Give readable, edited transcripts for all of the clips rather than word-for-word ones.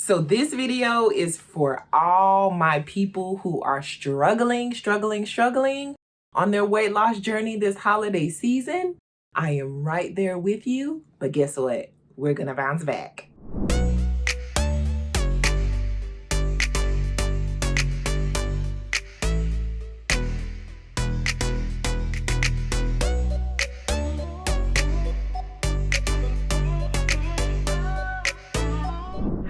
So this video is for all my people who are struggling on their weight loss journey this holiday season. I am right there with you, but guess what? We're gonna bounce back.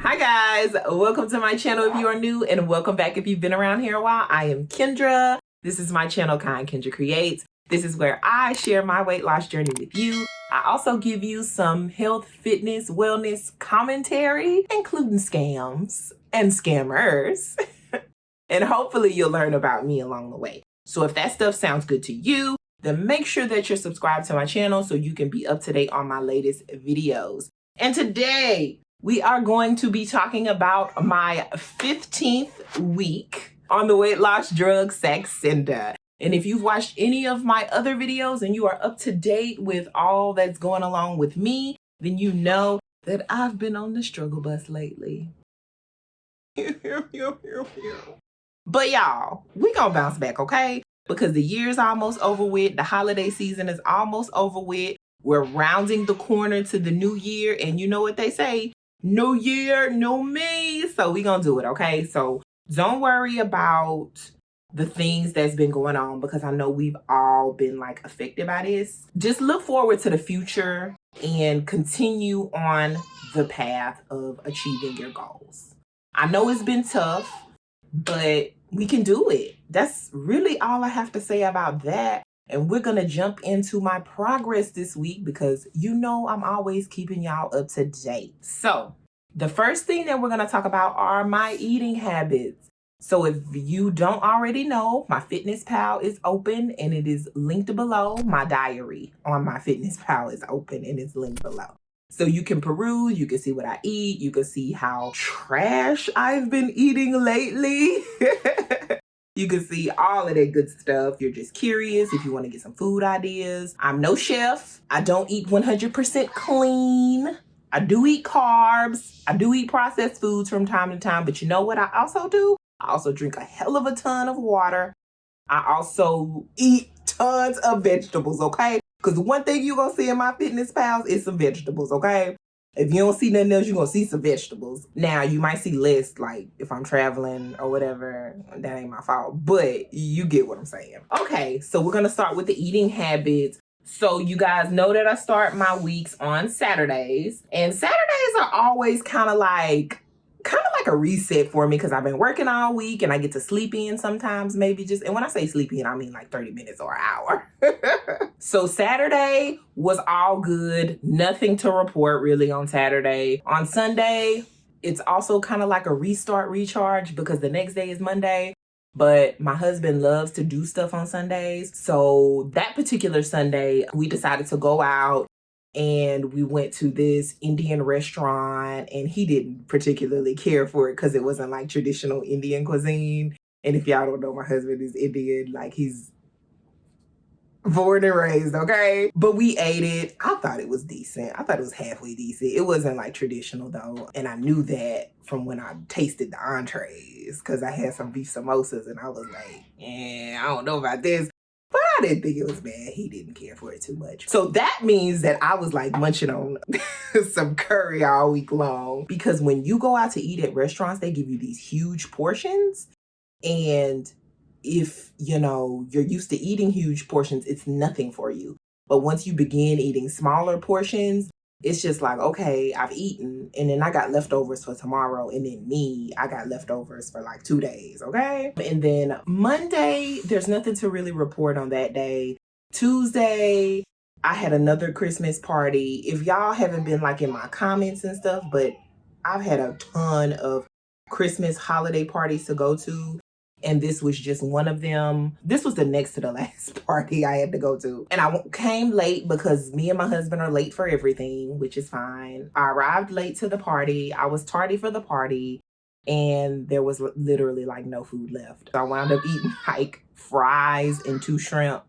Hi guys, welcome to my channel if you are new, and welcome back if you've been around here a while. I am Kendra. This is my channel, Kind Kendra Creates. This is where I share my weight loss journey with you. I also give you some health, fitness, wellness commentary, including scams and scammers. And hopefully you'll learn about me along the way. So if that stuff sounds good to you, then make sure that you're subscribed to my channel so you can be up to date on my latest videos. And today, we are going to be talking about my 15th week on the weight loss drug Saxenda. And if you've watched any of my other videos and you are up to date with all that's going along with me, then you know that I've been on the struggle bus lately. But y'all, we gonna bounce back, okay? Because the year's almost over with, the holiday season is almost over with. We're rounding the corner to the new year, and you know what they say, no year, no me. So we gonna do it, okay? So don't worry about the things that's been going on, because I know we've all been like affected by this. Just look forward to the future and continue on the path of achieving your goals. I know it's been tough, but we can do it. That's really all I have to say about that. And we're gonna jump into my progress this week because you know I'm always keeping y'all up to date. So the first thing that we're gonna talk about are my eating habits. So if you don't already know, my FitnessPal is open and it is linked below. My diary on my FitnessPal is open and it's linked below. So you can peruse, you can see what I eat, you can see how trash I've been eating lately. You can see all of that good stuff. If you're just curious, if you want to get some food ideas. I'm no chef. I don't eat 100% clean. I do eat carbs. I do eat processed foods from time to time. But you know what I also do? I also drink a hell of a ton of water. I also eat tons of vegetables, okay? Because one thing you're going to see in my FitnessPals is some vegetables, okay? If you don't see nothing else, you're going to see some vegetables. Now, you might see less, like if I'm traveling or whatever. That ain't my fault. But you get what I'm saying. Okay, so we're going to start with the eating habits. So you guys know that I start my weeks on Saturdays. And Saturdays are always kind of like a reset for me because I've been working all week and I get to sleep in sometimes, maybe just, and when I say sleep in, I mean like 30 minutes or an hour. So Saturday was all good. Nothing to report really on Saturday. On Sunday, it's also kind of like a restart, recharge because the next day is Monday. But my husband loves to do stuff on Sundays. So that particular Sunday, we decided to go out and we went to this Indian restaurant, and he didn't particularly care for it because it wasn't like traditional Indian cuisine. And if y'all don't know, my husband is Indian, like he's born and raised, okay? But we ate it. I thought it was decent. I thought it was halfway decent. It wasn't like traditional though. And I knew that from when I tasted the entrees because I had some beef samosas and I was like, I don't know about this. But I didn't think it was bad. He didn't care for it too much. So that means that I was like munching on some curry all week long. Because when you go out to eat at restaurants, they give you these huge portions. And if, you know, you're used to eating huge portions, it's nothing for you. But once you begin eating smaller portions, it's just like, okay, I've eaten, and then I got leftovers for tomorrow, and then I got leftovers for like 2 days, okay? And then Monday, there's nothing to really report on that day. Tuesday, I had another Christmas party. If y'all haven't been like in my comments and stuff, but I've had a ton of Christmas holiday parties to go to. And this was just one of them. This was the next to the last party I had to go to. And I came late because me and my husband are late for everything, which is fine. I arrived late to the party. I was tardy for the party. And there was literally like no food left. So I wound up eating like fries and 2 shrimp.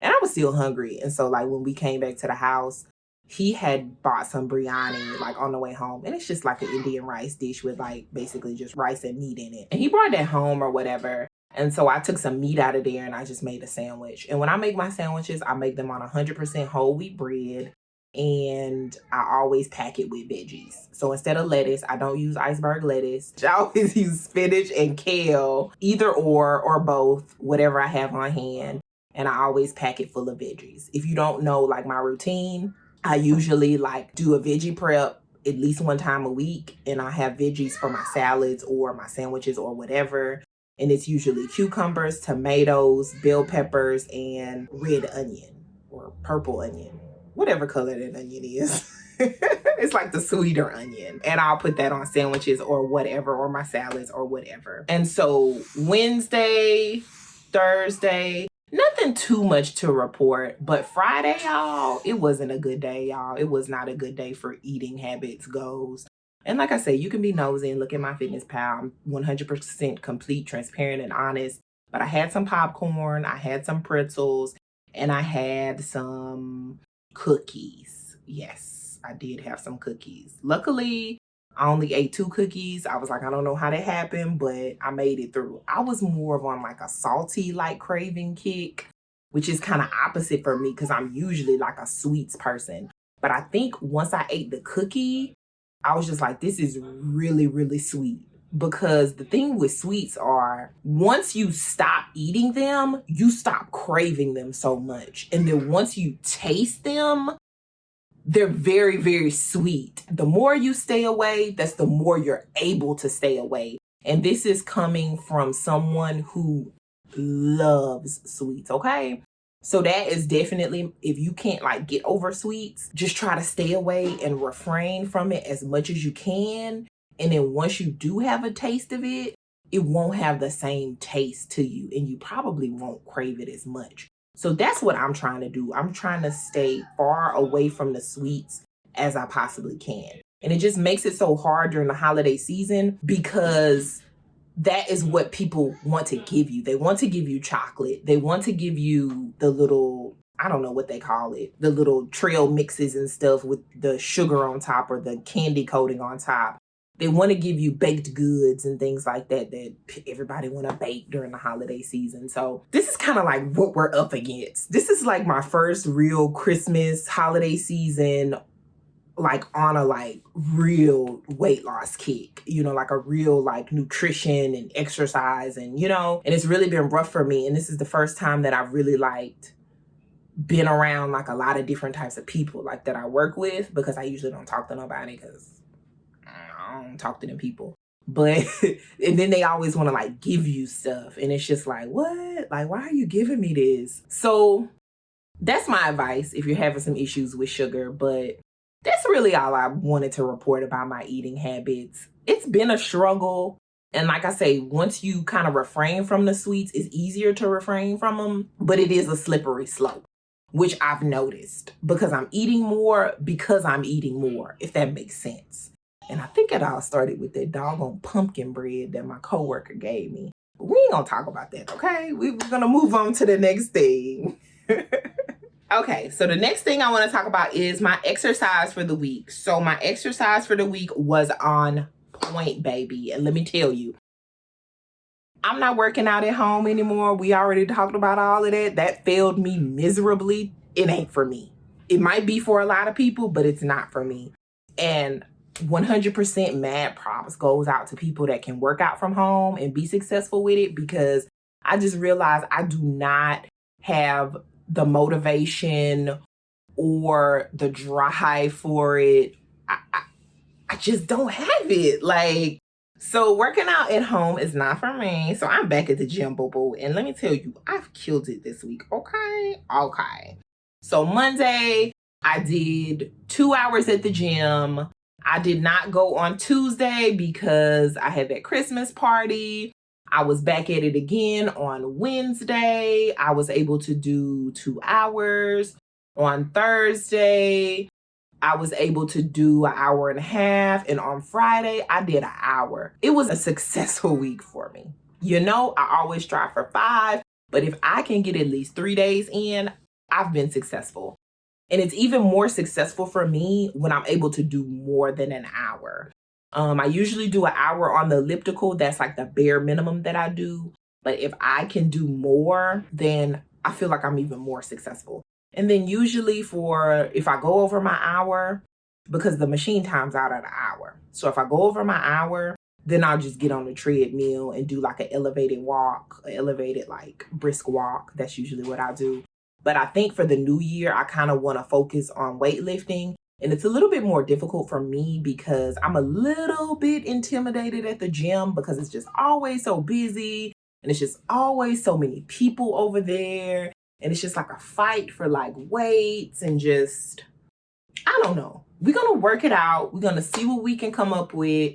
And I was still hungry. And so like when we came back to the house, he had bought some biryani like on the way home, and it's just like an Indian rice dish with like basically just rice and meat in it. And he brought that home or whatever. And so I took some meat out of there and I just made a sandwich. And when I make my sandwiches, I make them on 100% whole wheat bread, and I always pack it with veggies. So instead of lettuce, I don't use iceberg lettuce. I always use spinach and kale, either or both, whatever I have on hand. And I always pack it full of veggies. If you don't know like my routine, I usually like do a veggie prep at least one time a week, and I have veggies for my salads or my sandwiches or whatever. And it's usually cucumbers, tomatoes, bell peppers, and red onion or purple onion, whatever color that onion is. It's like the sweeter onion. And I'll put that on sandwiches or whatever, or my salads or whatever. And so Wednesday, Thursday, nothing too much to report, but Friday, y'all, it wasn't a good day, y'all. It was not a good day for eating habits goes. And like I said, you can be nosy and look at my fitness pal. I'm 100% complete, transparent, and honest. But I had some popcorn, I had some pretzels, and I had some cookies. Yes, I did have some cookies. Luckily, I only ate 2 cookies. I was like, I don't know how that happened, but I made it through. I was more of on like a salty like craving kick, which is kind of opposite for me because I'm usually like a sweets person. But I think once I ate the cookie, I was just like, this is really, really sweet. Because the thing with sweets are, once you stop eating them, you stop craving them so much. And then once you taste them, they're very, very sweet. The more you stay away, that's the more you're able to stay away. And this is coming from someone who loves sweets, okay? So that is definitely, if you can't like get over sweets, just try to stay away and refrain from it as much as you can. And then once you do have a taste of it, it won't have the same taste to you, and you probably won't crave it as much. So that's what I'm trying to do. I'm trying to stay far away from the sweets as I possibly can. And it just makes it so hard during the holiday season because that is what people want to give you. They want to give you chocolate. They want to give you the little, I don't know what they call it, the little trail mixes and stuff with the sugar on top or the candy coating on top. They want to give you baked goods and things like that everybody want to bake during the holiday season. So this is kind of like what we're up against. This is like my first real Christmas holiday season, like on a like real weight loss kick, you know, like a real like nutrition and exercise and, you know, and it's really been rough for me. And this is the first time that I've really like been around like a lot of different types of people like that I work with, because I usually don't talk to nobody because I don't talk to them people. But, and then they always want to like give you stuff. And it's just like, what? Like, why are you giving me this? So that's my advice if you're having some issues with sugar. But that's really all I wanted to report about my eating habits. It's been a struggle. And like I say, once you kind of refrain from the sweets, it's easier to refrain from them. But it is a slippery slope, which I've noticed because I'm eating more, if that makes sense. And I think it all started with that doggone pumpkin bread that my coworker gave me. But we ain't gonna talk about that, okay? We're gonna move on to the next thing. Okay, so the next thing I wanna talk about is my exercise for the week. So my exercise for the week was on point, baby. And let me tell you, I'm not working out at home anymore. We already talked about all of that. That failed me miserably. It ain't for me. It might be for a lot of people, but it's not for me. And 100% mad props goes out to people that can work out from home and be successful with it, because I just realized I do not have the motivation or the drive for it. I just don't have it. Like, so working out at home is not for me. So I'm back at the gym, boo-boo. And let me tell you, I've killed it this week. Okay. So Monday, I did 2 hours at the gym. I did not go on Tuesday because I had that Christmas party. I was back at it again on Wednesday. I was able to do 2 hours. On Thursday, I was able to do an hour and a half. And on Friday, I did an hour. It was a successful week for me. You know, I always strive for 5, but if I can get at least 3 days in, I've been successful. And it's even more successful for me when I'm able to do more than an hour. I usually do an hour on the elliptical. That's like the bare minimum that I do. But if I can do more, then I feel like I'm even more successful. And then usually if I go over my hour, because the machine times out at an hour. So if I go over my hour, then I'll just get on the treadmill and do like an elevated walk, an elevated like brisk walk. That's usually what I do. But I think for the new year, I kind of want to focus on weightlifting. And it's a little bit more difficult for me because I'm a little bit intimidated at the gym because it's just always so busy. And it's just always so many people over there. And it's just like a fight for like weights and just, I don't know. We're going to work it out. We're going to see what we can come up with.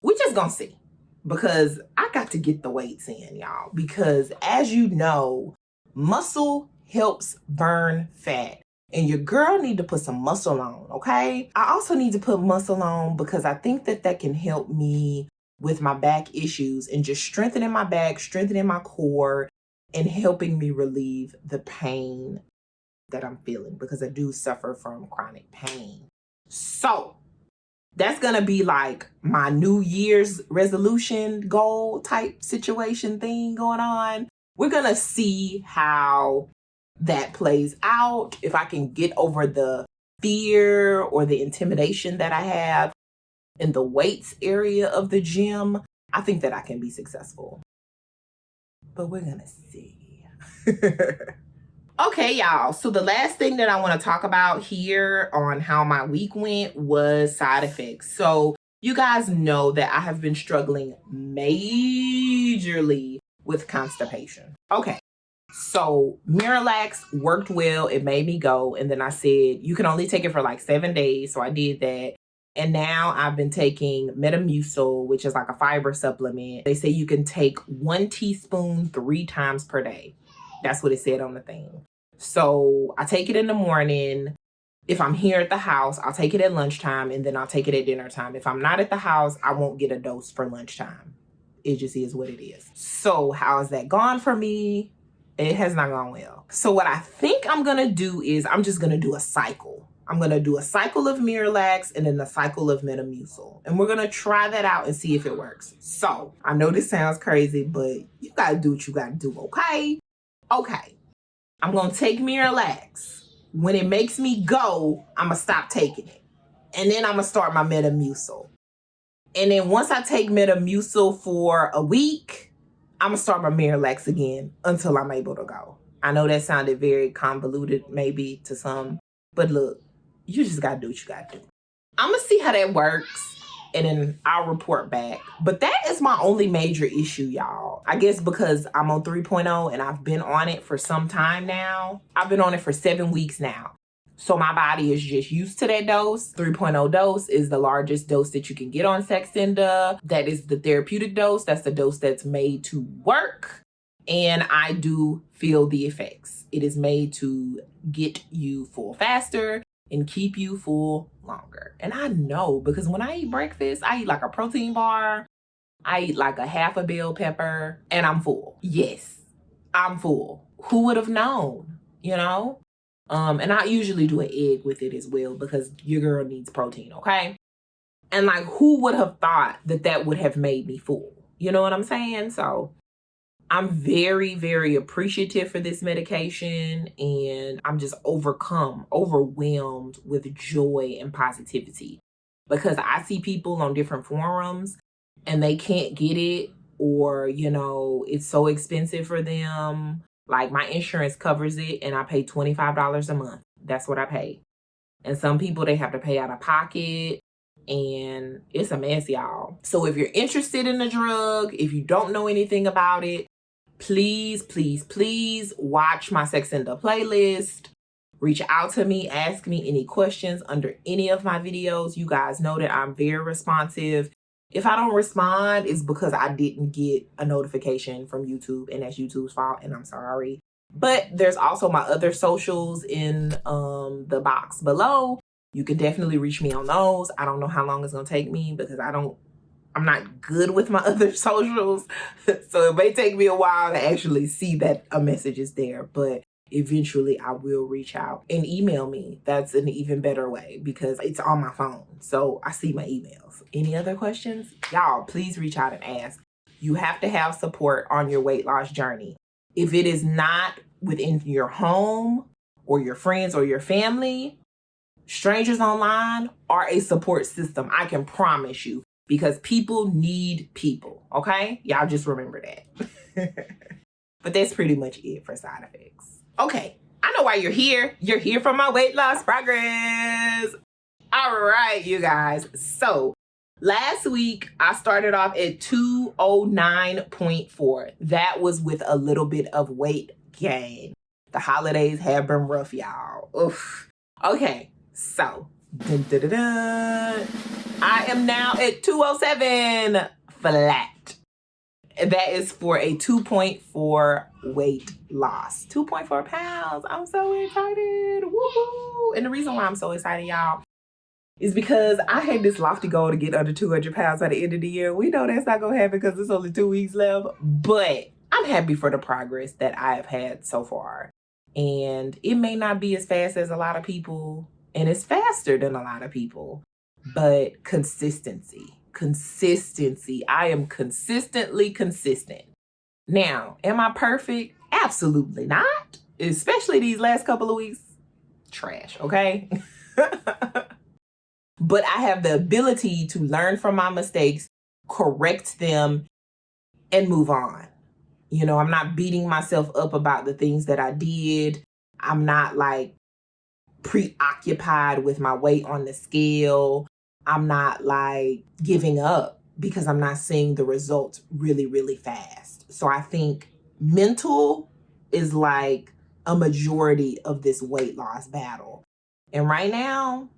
We're just going to see. Because I got to get the weights in, y'all. Because as you know, muscle helps burn fat. And your girl need to put some muscle on, okay? I also need to put muscle on because I think that can help me with my back issues and just strengthening my back, strengthening my core, and helping me relieve the pain that I'm feeling because I do suffer from chronic pain. So that's going to be like my New Year's resolution goal type situation thing going on. We're going to see how that plays out. If I can get over the fear or the intimidation that I have in the weights area of the gym, I think that I can be successful. But we're going to see. Okay, y'all. So the last thing that I want to talk about here on how my week went was side effects. So you guys know that I have been struggling majorly with constipation. Okay. So Miralax worked well. It made me go. And then I said, you can only take it for like 7 days. So I did that. And now I've been taking Metamucil, which is like a fiber supplement. They say you can take 1 teaspoon 3 times per day. That's what it said on the thing. So I take it in the morning. If I'm here at the house, I'll take it at lunchtime and then I'll take it at dinner time. If I'm not at the house, I won't get a dose for lunchtime. It just is what it is. So how has that gone for me? It has not gone well. So what I think I'm going to do is I'm just going to do a cycle. I'm going to do a cycle of Miralax and then a cycle of Metamucil. And we're going to try that out and see if it works. So I know this sounds crazy, but you got to do what you got to do, okay? Okay. I'm going to take Miralax. When it makes me go, I'm going to stop taking it. And then I'm going to start my Metamucil. And then once I take Metamucil for a week, I'm going to start my Miralax again until I'm able to go. I know that sounded very convoluted maybe to some, but look, you just got to do what you got to do. I'm going to see how that works and then I'll report back. But that is my only major issue, y'all. I guess because I'm on 3.0 and I've been on it for some time now. I've been on it for 7 weeks now. So my body is just used to that dose. 3.0 dose is the largest dose that you can get on Saxenda. That is the therapeutic dose. That's the dose that's made to work. And I do feel the effects. It is made to get you full faster and keep you full longer. And I know because when I eat breakfast, I eat like a protein bar. I eat like a half a bell pepper and I'm full. Yes, I'm full. Who would have known, you know? And I usually do an egg with it as well because your girl needs protein, okay? And like, who would have thought that that would have made me full? You know what I'm saying? So I'm very, very appreciative for this medication and I'm just overwhelmed with joy and positivity because I see people on different forums and they can't get it or, you know, it's so expensive for them. Like my insurance covers it and I pay $25 a month. That's what I pay. And some people, they have to pay out of pocket and it's a mess, y'all. So if you're interested in the drug, if you don't know anything about it, please, please, please watch my Saxenda playlist. Reach out to me, ask me any questions under any of my videos. You guys know that I'm very responsive. If I don't respond, it's because I didn't get a notification from YouTube and that's YouTube's fault and I'm sorry. But there's also my other socials in the box below. You can definitely reach me on those. I don't know how long it's going to take me because I'm not good with my other socials. So it may take me a while to actually see that a message is there. But eventually I will reach out and email me. That's an even better way because it's on my phone. So I see my emails. Any other questions? Y'all, please reach out and ask. You have to have support on your weight loss journey. If it is not within your home or your friends or your family, strangers online are a support system. I can promise you, because people need people. Okay? Y'all just remember that. But that's pretty much it for side effects. Okay, I know why you're here. You're here for my weight loss progress. All right, you guys. So last week, I started off at 209.4. That was with a little bit of weight gain. The holidays have been rough, y'all. Oof. Okay, so dun, dun, dun, dun. I am now at 207 flat. That is for a 2.4 weight loss. 2.4 pounds. I'm so excited. Woohoo! And the reason why I'm so excited, y'all, is because I had this lofty goal to get under 200 pounds by the end of the year. We know that's not going to happen because there's only 2 weeks left. But I'm happy for the progress that I have had so far. And it may not be as fast as a lot of people, and it's faster than a lot of people, but consistency. I am consistently consistent. Now, am I perfect? Absolutely not. Especially these last couple of weeks. Trash, okay? But I have the ability to learn from my mistakes, correct them, and move on. You know, I'm not beating myself up about the things that I did. I'm not like preoccupied with my weight on the scale. I'm not like giving up because I'm not seeing the results really, really fast. So I think mental is like a majority of this weight loss battle. And right now,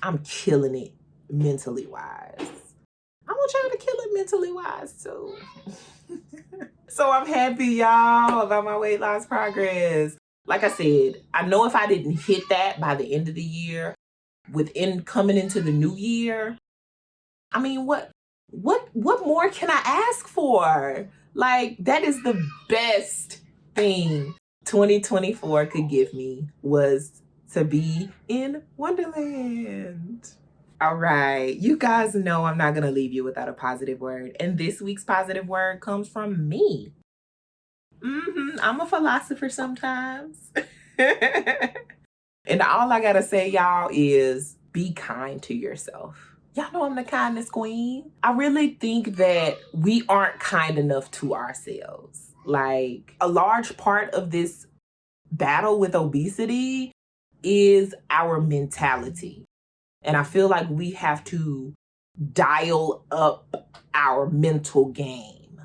I'm killing it mentally wise. I want y'all to kill it mentally wise too. So I'm happy, y'all, about my weight loss progress. Like I said, I know if I didn't hit that by the end of the year, within coming into the new year, I mean, what more can I ask for? Like, that is the best thing 2024 could give me, was to be in Wonderland. All right, you guys know I'm not gonna leave you without a positive word, and this week's positive word comes from me. I'm a philosopher sometimes. And all I gotta say, y'all, is be kind to yourself. Y'all know I'm the kindness queen. I really think that we aren't kind enough to ourselves. Like, a large part of this battle with obesity is our mentality. And I feel like we have to dial up our mental game.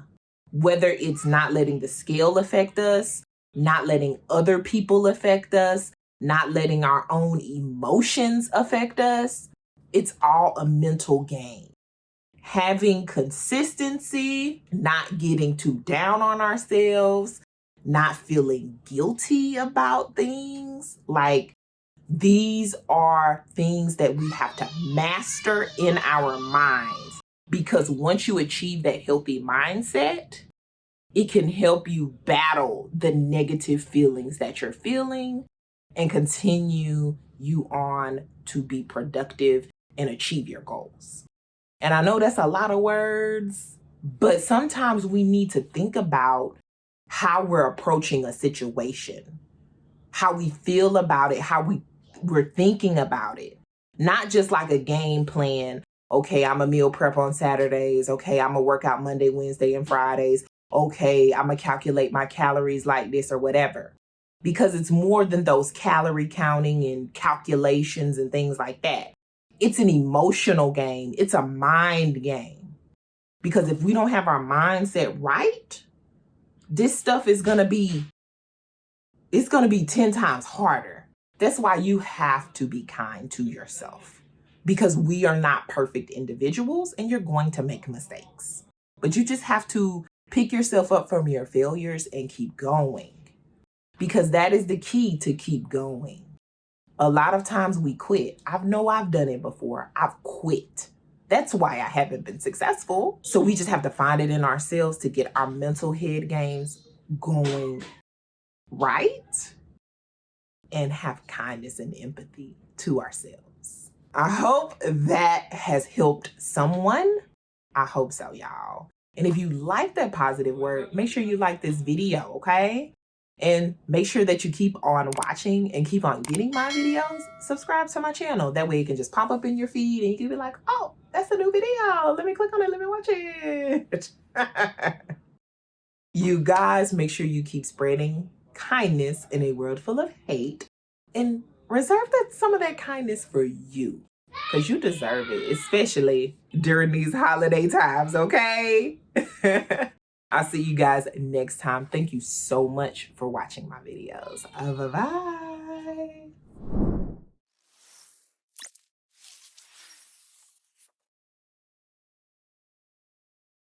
Whether it's not letting the scale affect us, not letting other people affect us, not letting our own emotions affect us, it's all a mental game. Having consistency, not getting too down on ourselves, not feeling guilty about things, like, these are things that we have to master in our minds, because once you achieve that healthy mindset, it can help you battle the negative feelings that you're feeling and continue you on to be productive and achieve your goals. And I know that's a lot of words, but sometimes we need to think about how we're approaching a situation, how we feel about it, how we're thinking about it. Not just like a game plan. Okay, I'm a meal prep on Saturdays. Okay, I'm a workout Monday, Wednesday, and Fridays. Okay, I'm gonna calculate my calories like this or whatever. Because it's more than those calorie counting and calculations and things like that. It's an emotional game. It's a mind game. Because if we don't have our mindset right, this stuff is gonna be 10 times harder. That's why you have to be kind to yourself, because we are not perfect individuals and you're going to make mistakes. But you just have to pick yourself up from your failures and keep going, because that is the key to keep going. A lot of times we quit. I've done it before. I've quit. That's why I haven't been successful. So we just have to find it in ourselves to get our mental head games going right. and have kindness and empathy to ourselves. I hope that has helped someone. I hope so, y'all. And if you like that positive word, make sure you like this video, okay? And make sure that you keep on watching and keep on getting my videos. Subscribe to my channel. That way it can just pop up in your feed and you can be like, oh, that's a new video. Let me click on it. Let me watch it. You guys, make sure you keep spreading kindness in a world full of hate and reserve some of that kindness for you, because you deserve it, especially during these holiday times, okay? I'll see you guys next time. Thank you so much for watching my videos. Bye-bye.